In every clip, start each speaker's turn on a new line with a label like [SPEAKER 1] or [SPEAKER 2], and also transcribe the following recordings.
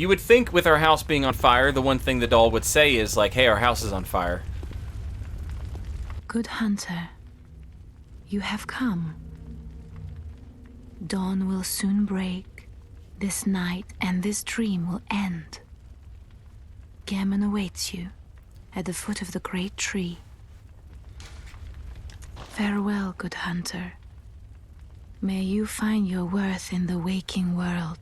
[SPEAKER 1] You would think with our house being on fire, the one thing the doll would say is like, hey, our house is on fire.
[SPEAKER 2] Good hunter, you have come. Dawn will soon break. This night and this dream will end. Gehrman awaits you at the foot of the great tree. Farewell, good hunter. May you find your worth in the waking world.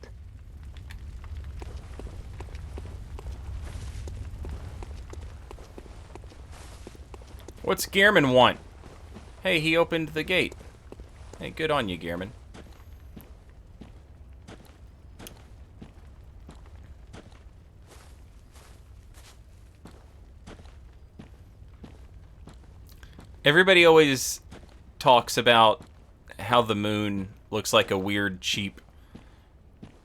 [SPEAKER 1] What's Gehrman want? Hey, he opened the gate. Hey, good on you, Gehrman. Everybody always talks about how the moon looks like a weird, cheap,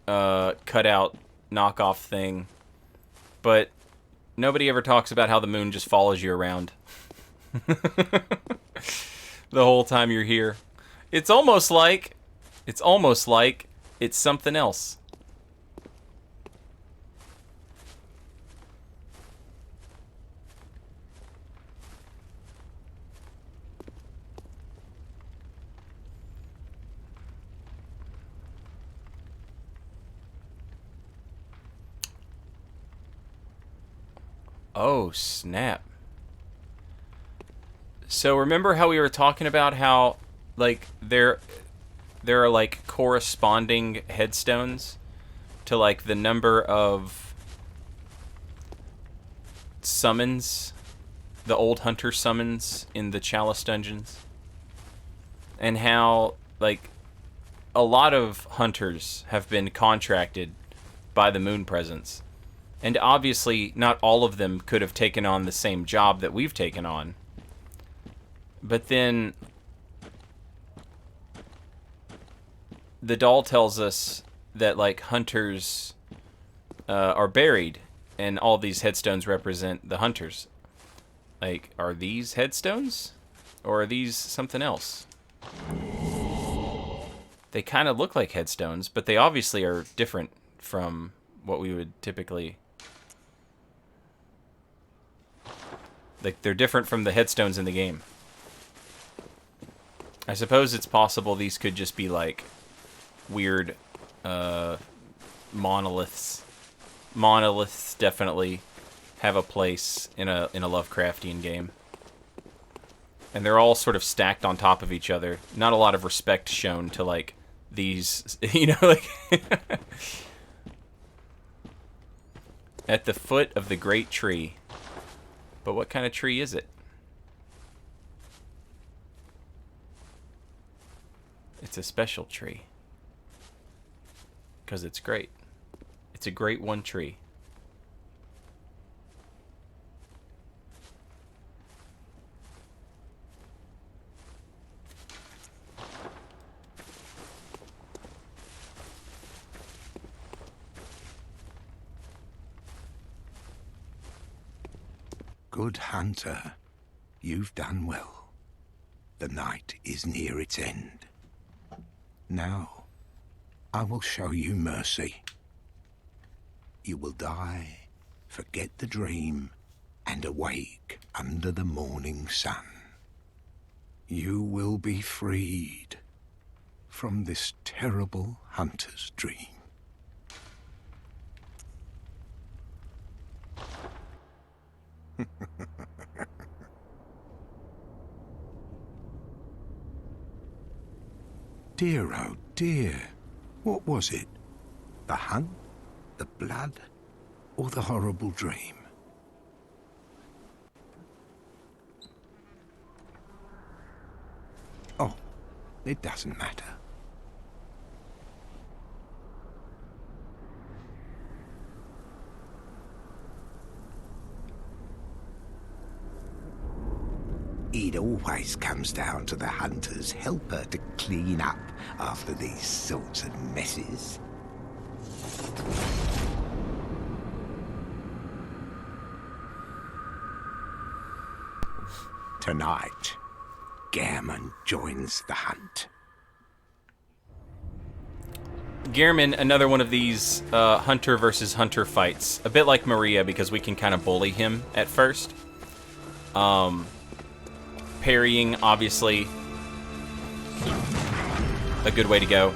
[SPEAKER 1] cutout knockoff thing. But nobody ever talks about how the moon just follows you around. The whole time you're here. It's almost like it's something else. Oh, snap. So remember how we were talking about how, like, there are, like, corresponding headstones to, like, the number of summons, the old hunter summons in the Chalice dungeons? And how, like, a lot of hunters have been contracted by the moon presence. And obviously, not all of them could have taken on the same job that we've taken on. But then the doll tells us that, like, hunters are buried, and all these headstones represent the hunters. Like, are these headstones? Or are these something else? They kind of look like headstones, but they obviously are different from what we would typically... Like, they're different from the headstones in the game. I suppose it's possible these could just be, like, weird monoliths. Monoliths definitely have a place in a Lovecraftian game. And they're all sort of stacked on top of each other. Not a lot of respect shown to, like, these, you know, like... At the foot of the great tree. But what kind of tree is it? It's a special tree. Because it's great. It's a great one tree.
[SPEAKER 3] Good hunter, you've done well. The night is near its end. Now, I will show you mercy. You will die, forget the dream, and awake under the morning sun. You will be freed from this terrible hunter's dream. Dear, oh dear, what was it? The hunt, the blood, or the horrible dream? Oh, it doesn't matter. It always comes down to the hunter's helper to clean up after these sorts of messes. Tonight, Gehrman joins the hunt.
[SPEAKER 1] Gehrman, another one of these hunter versus hunter fights. A bit like Maria, because we can kind of bully him at first. Parrying, obviously, a good way to go.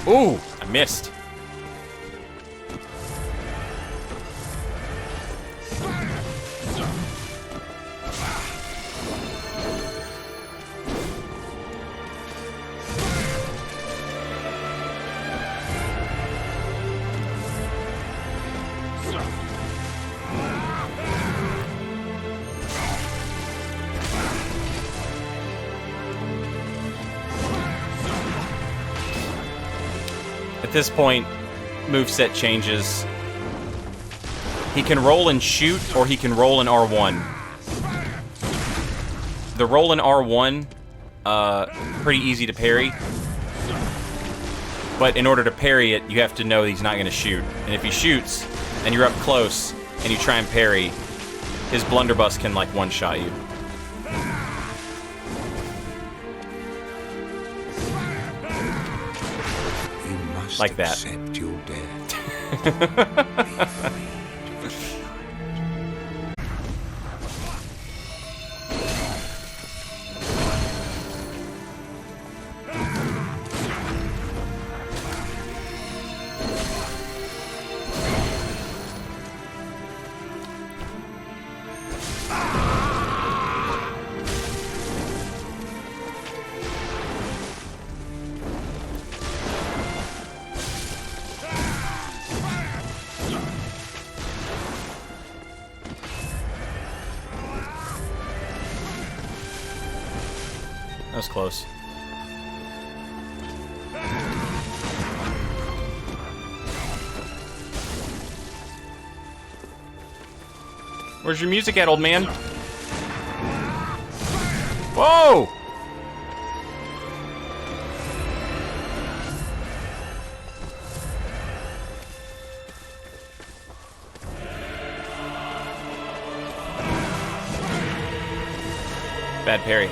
[SPEAKER 1] Ooh, I missed. At this point, moveset changes. He can roll and shoot, or he can roll in R1. The roll in R1, pretty easy to parry. But in order to parry it, you have to know he's not going to shoot. And if he shoots, and you're up close, and you try and parry, his blunderbuss can, like, one-shot you. Like that.
[SPEAKER 3] Accept your death.
[SPEAKER 1] That was close. Where's your music at, old man? Whoa! Bad parry.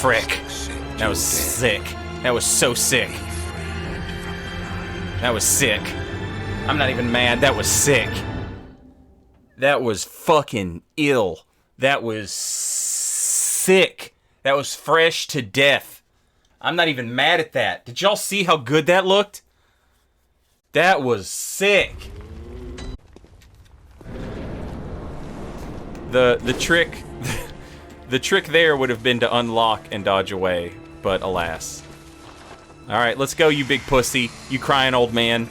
[SPEAKER 1] Frick. That was sick. That was so sick. That was sick. I'm not even mad. That was sick. That was fucking ill. That was sick. That was fresh to death. I'm not even mad at that. Did y'all see how good that looked? That was sick. The trick... The trick there would have been to unlock and dodge away, but alas. Alright, let's go, you big pussy. You crying old man.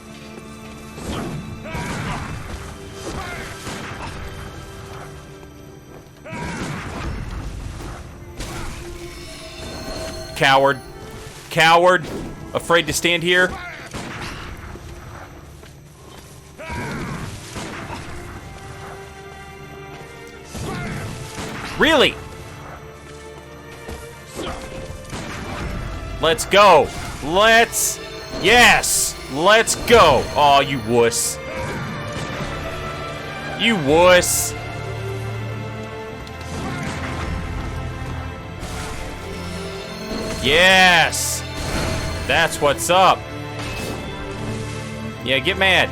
[SPEAKER 1] Coward. Coward. Afraid to stand here? Really? Let's go. Let's... Yes! Let's go. Aw, you wuss. You wuss. Yes! That's what's up. Yeah, get mad.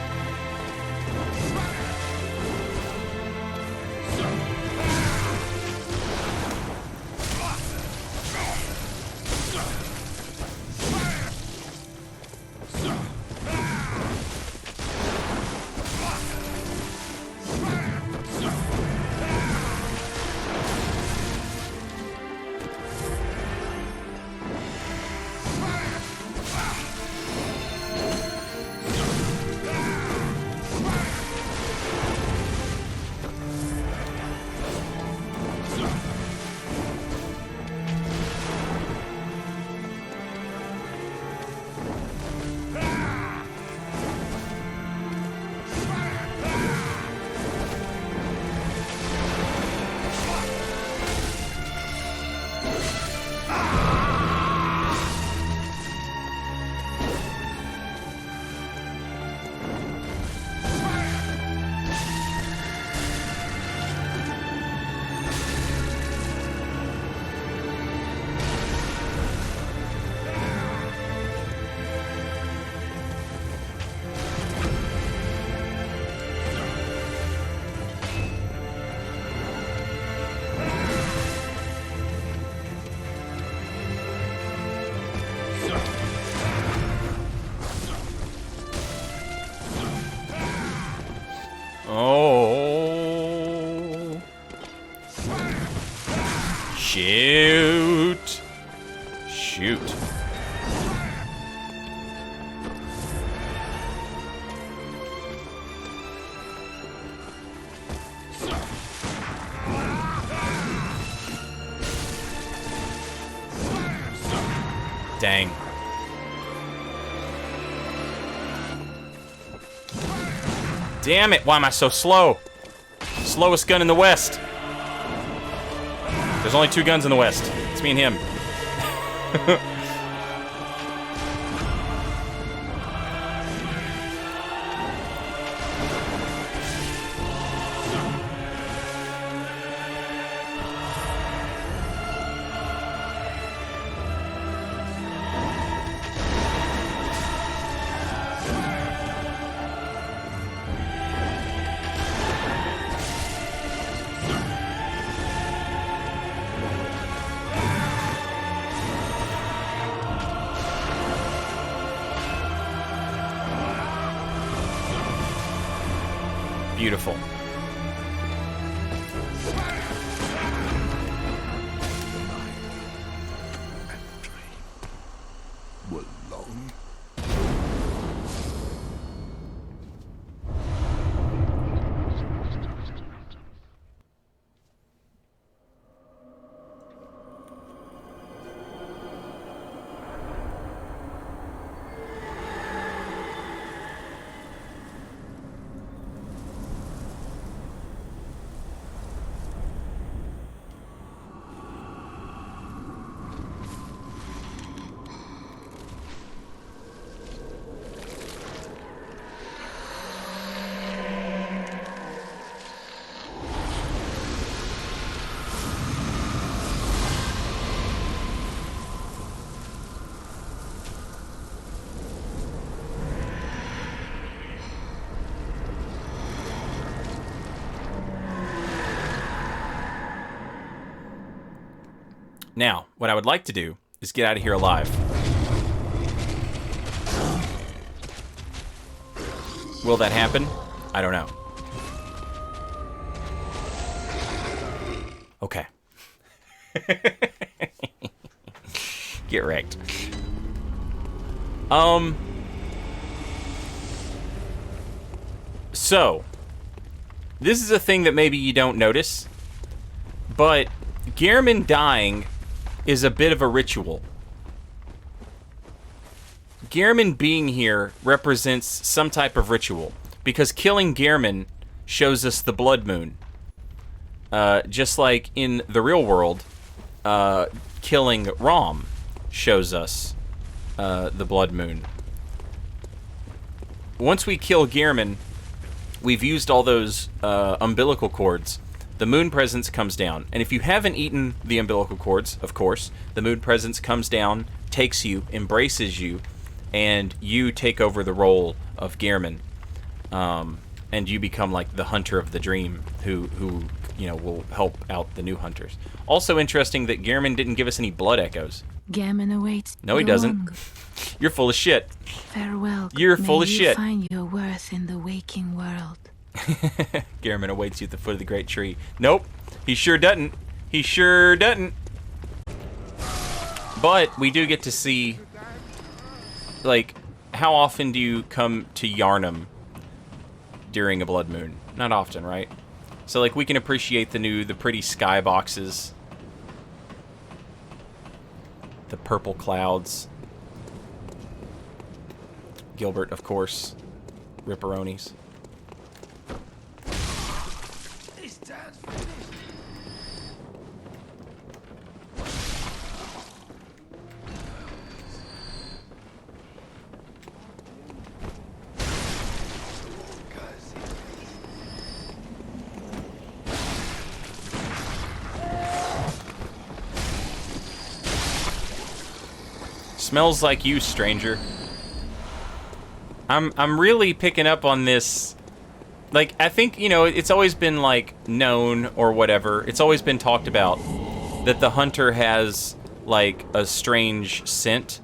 [SPEAKER 1] Shoot. Shoot. Dang. Damn it, why am I so slow? Slowest gun in the West. There's only 2 guns in the West. It's me and him. Beautiful.
[SPEAKER 3] Were long.
[SPEAKER 1] Now, what I would like to do is get out of here alive. Will that happen? I don't know. Okay. Get wrecked. So, this is a thing that maybe you don't notice, but Gehrman dying is a bit of a ritual. Gehrman being here represents some type of ritual, because killing Gehrman shows us the blood moon. Just like in the real world, killing Rom shows us the blood moon. Once we kill Gehrman, we've used all those umbilical cords. The moon presence comes down. And if you haven't eaten the umbilical cords, of course, the moon presence comes down, takes you, embraces you, and you take over the role of Gehrman. And you become like the hunter of the dream who you know, will help out the new hunters. Also interesting that Gehrman didn't give us any blood echoes.
[SPEAKER 2] Gehrman awaits.
[SPEAKER 1] No, he doesn't. You're full of shit.
[SPEAKER 2] Farewell.
[SPEAKER 1] You're full of
[SPEAKER 2] May you
[SPEAKER 1] shit.
[SPEAKER 2] find your worth in the waking world.
[SPEAKER 1] Gehrman awaits you at the foot of the great tree. Nope, he sure doesn't. He sure doesn't. But we do get to see, like, how often do you come to Yharnam during a blood moon? Not often, right? So, like, we can appreciate the pretty sky boxes, the purple clouds. Gilbert, of course. Ripperonis. Smells like you, stranger. I'm really picking up on this. Like, I think, you know, it's always been, like, known or whatever. It's always been talked about that the hunter has, like, a strange scent.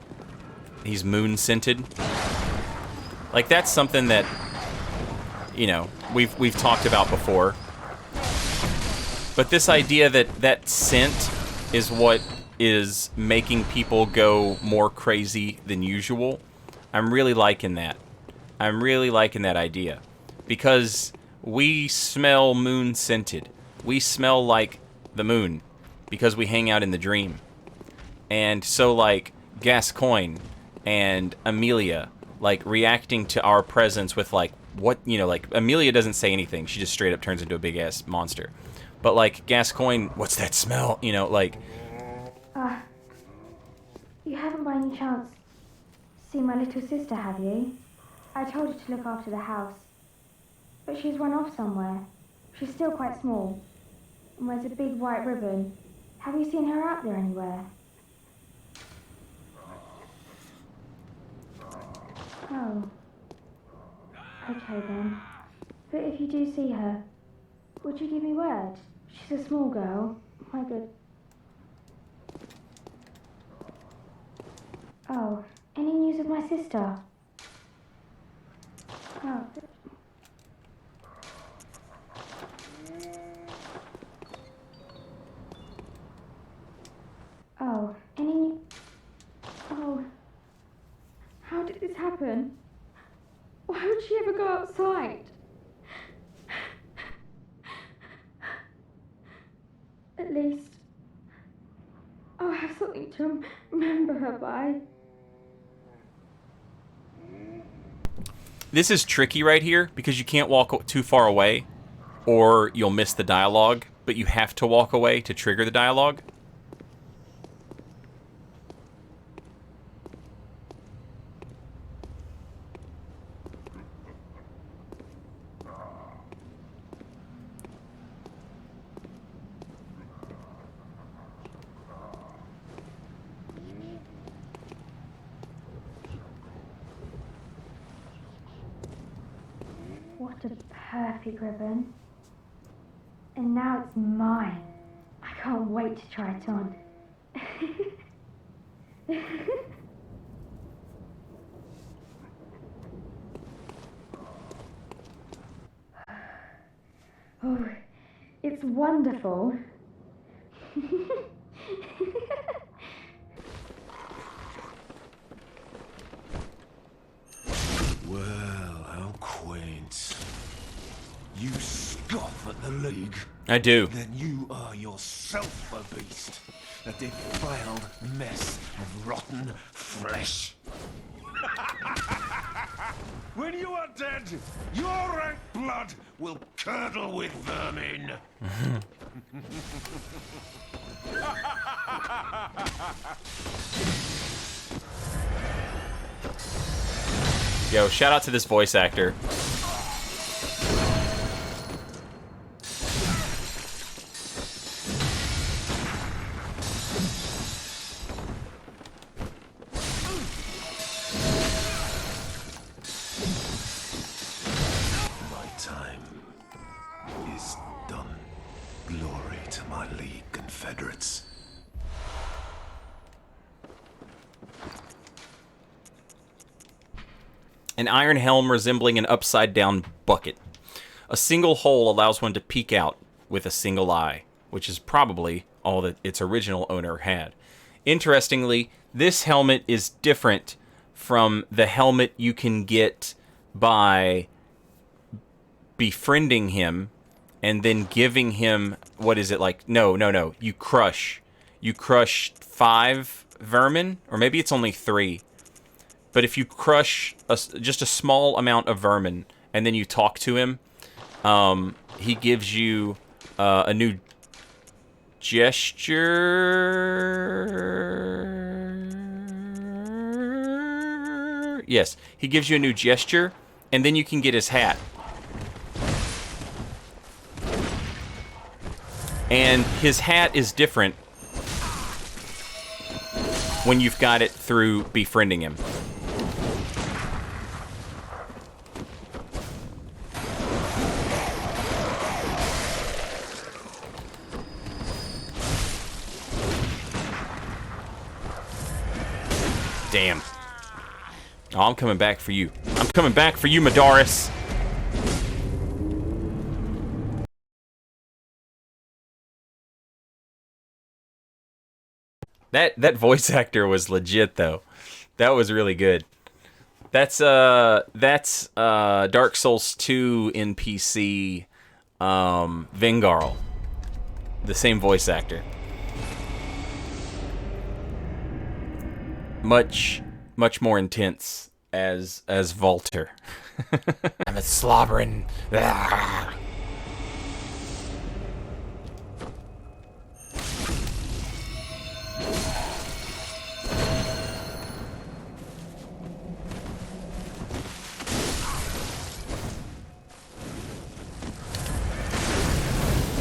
[SPEAKER 1] He's moon-scented. Like, that's something that, you know, we've talked about before. But this idea that that scent is what is making people go more crazy than usual. I'm really liking that. I'm really liking that idea. Because we smell moon-scented. We smell like the moon. Because we hang out in the dream. And so, like, Gascoigne and Amelia, like, reacting to our presence with, like, what, you know, like, Amelia doesn't say anything. She just straight up turns into a big-ass monster. But, like, Gascoigne, what's that smell? You know, like...
[SPEAKER 4] You haven't by any chance seen my little sister, have you? I told her to look after the house. But she's run off somewhere. She's still quite small. And wears a big white ribbon. Have you seen her out there anywhere? Oh. Okay then. But if you do see her, would you give me word? She's a small girl. My good. Oh, any news of my sister? Oh. Oh, any... Oh. How did this happen? Why would she ever go outside? At least I'll have something to remember her by.
[SPEAKER 1] This is tricky right here, because you can't walk too far away, or you'll miss the dialogue, but you have to walk away to trigger the dialogue.
[SPEAKER 4] What a perfect ribbon. And now it's mine. I can't wait to try it on. Oh, it's wonderful.
[SPEAKER 3] Well, how quaint. You scoff at the League?
[SPEAKER 1] I do.
[SPEAKER 3] Then you are yourself a beast. A defiled mess of rotten flesh. When you are dead, your rank blood will curdle with vermin.
[SPEAKER 1] Yo, shout out to this voice actor.
[SPEAKER 3] My time is done. Glory to my League Confederates.
[SPEAKER 1] An iron helm resembling an upside-down bucket. A single hole allows one to peek out with a single eye, which is probably all that its original owner had. Interestingly, this helmet is different from the helmet you can get by befriending him and then giving him, what is it, like, no, you crush 5 vermin, or maybe it's only 3. But if you crush just a small amount of vermin and then you talk to him, he gives you a new gesture. Yes, he gives you a new gesture, and then you can get his hat. And his hat is different when you've got it through befriending him. Damn. Oh, I'm coming back for you. I'm coming back for you, Madaris. That voice actor was legit though. That was really good. That's Dark Souls 2 NPC Vingarl. The same voice actor. Much more intense as Volter. I'm a slobbering.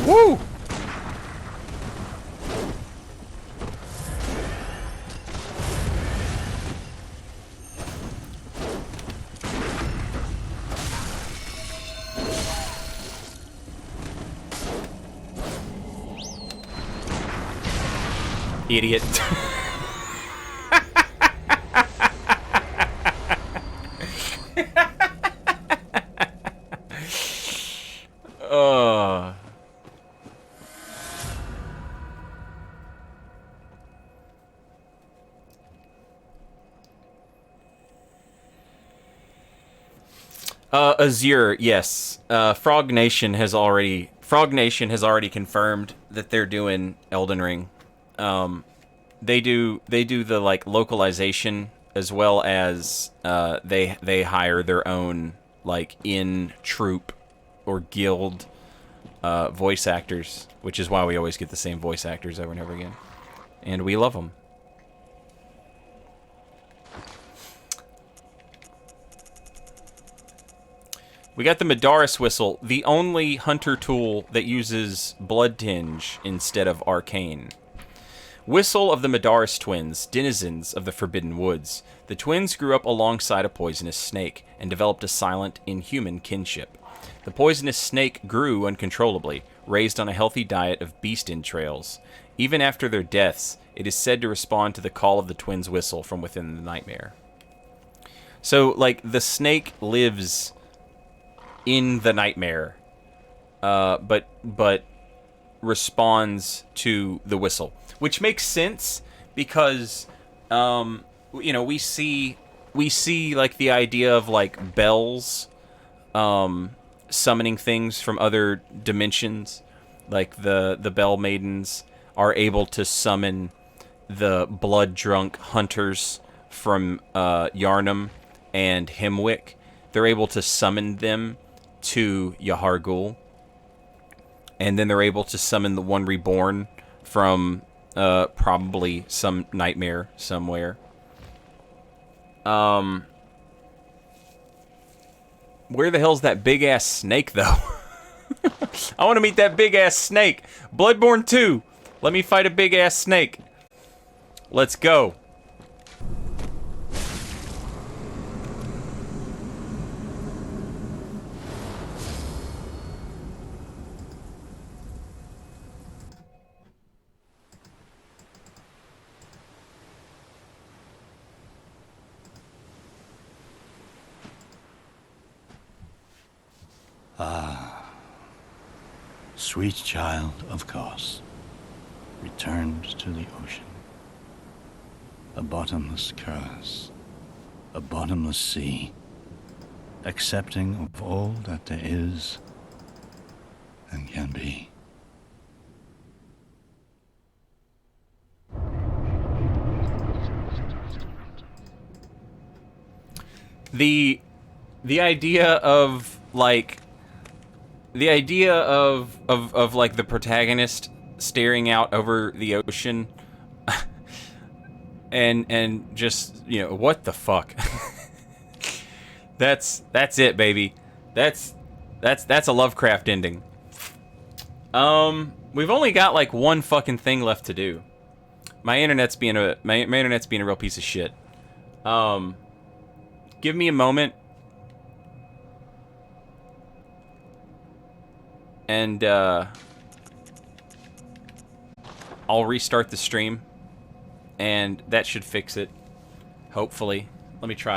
[SPEAKER 1] Woo! Idiot. Azure, yes. Frog Nation has already confirmed that they're doing Elden Ring. They do the like localization as well as they hire their own like in troop or guild voice actors, which is why we always get the same voice actors over and over again, and we love them. We got the Madaris Whistle, the only hunter tool that uses Blood Tinge instead of Arcane. Whistle of the Madaris twins, denizens of the Forbidden Woods. The twins grew up alongside a poisonous snake and developed a silent, inhuman kinship. The poisonous snake grew uncontrollably, raised on a healthy diet of beast entrails. Even after their deaths, it is said to respond to the call of the twins' whistle from within the nightmare. So, like, the snake lives in the nightmare, but responds to the whistle, which makes sense because, you know, we see like the idea of like bells, summoning things from other dimensions, like the Bell Maidens are able to summon the blood-drunk hunters from Yharnam and Hemwick. They're able to summon them to Yahar'gul, and then they're able to summon the one reborn from probably some nightmare somewhere. Where the hell's that big-ass snake, though? I want to meet that big-ass snake. Bloodborne 2. Let me fight a big-ass snake. Let's go.
[SPEAKER 5] Sweet child of Kos, returned to the ocean. A bottomless curse, a bottomless sea, accepting of all that there is and can be.
[SPEAKER 1] The idea of like like the protagonist staring out over the ocean and just, you know, what the fuck? that's it, baby. That's a Lovecraft ending. We've only got like one fucking thing left to do. My internet's being a real piece of shit. Give me a moment. And I'll restart the stream, and that should fix it, hopefully. Let me try.